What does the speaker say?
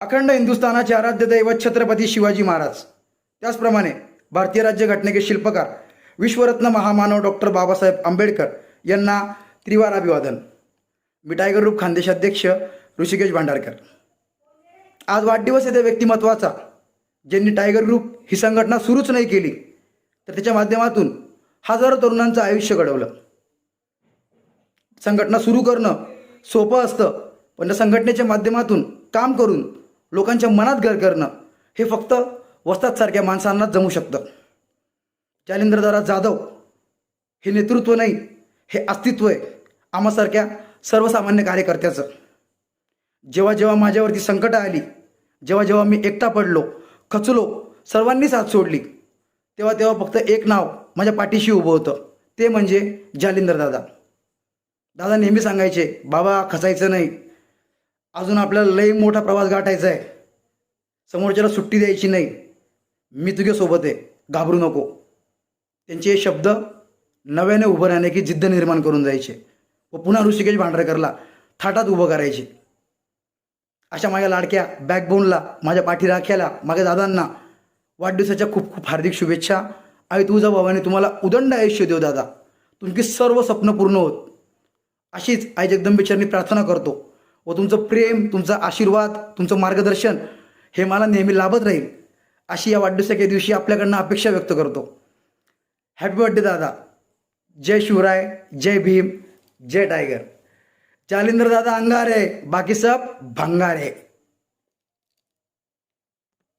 अखंड हिंदुस्थानाचे आराध्य दैवत छत्रपती शिवाजी महाराज, त्याचप्रमाणे भारतीय राज्यघटनेचे शिल्पकार विश्वरत्न महामानव डॉक्टर बाबासाहेब आंबेडकर यांना त्रिवार अभिवादन। मी टायगर ग्रुप खानदेश अध्यक्ष ऋषिकेश भांडारकर। आज वाढदिवस आहे त्या व्यक्तिमत्वाचा ज्यांनी टायगर ग्रुप ही संघटना सुरूच नाही केली तर त्याच्या माध्यमातून हजारो तरुणांचं आयुष्य घडवलं। संघटना सुरू करणं सोपं असतं, पण त्या संघटनेच्या माध्यमातून काम करून लोकांच्या मनात घर करणं हे फक्त वस्तादसारख्या माणसांनाच जमू शकतं। जालिंदरदादा जाधव हे नेतृत्व नाही, हे अस्तित्व आहे आम्हासारख्या सर्वसामान्य कार्यकर्त्याचं। जेव्हा जेव्हा माझ्यावरती संकट आली, जेव्हा जेव्हा मी एकटा पडलो, खचलो, सर्वांनी साथ सोडली, तेव्हा तेव्हा फक्त एक नाव माझ्या पाठीशी उभं होतं, ते म्हणजे जालिंदरदादा। दादा नेहमी सांगायचे, बाबा खचायचं नाही, अजून आपल्याला लई मोठा प्रवास गाठायचा आहे, समोरच्याला सुट्टी द्यायची नाही, मी तुझ्यासोबत आहे, घाबरू नको। त्यांचे हे शब्द नव्याने उभं राहण्याची जिद्द निर्माण करून जायचे व पुन्हा ऋषिकेश भांडारकरला थाटात उभं करायचे। अशा माझ्या लाडक्या बॅकबोनला, माझ्या पाठीराख्याला, माझ्या दादांना वाढदिवसाच्या खूप खूप हार्दिक शुभेच्छा। आई तुळजाभवानी तुम्हाला उदंड आयुष्य देव दादा, तुमची सर्व स्वप्न पूर्ण होत अशीच आई जगदंबेचरणी प्रार्थना करतो व तुमचं प्रेम, तुमचा आशीर्वाद, तुमचं मार्गदर्शन हे मला नेहमी लाभत राहील अशी या वाढदिवसाच्या दिवशी आपल्याकडनं अपेक्षा व्यक्त करतो। हॅपी बर्थडे दादा। जय शिवराय, जय भीम, जय टायगर। जालिंदर दादा अंगार है, बाकी सब भंगार है।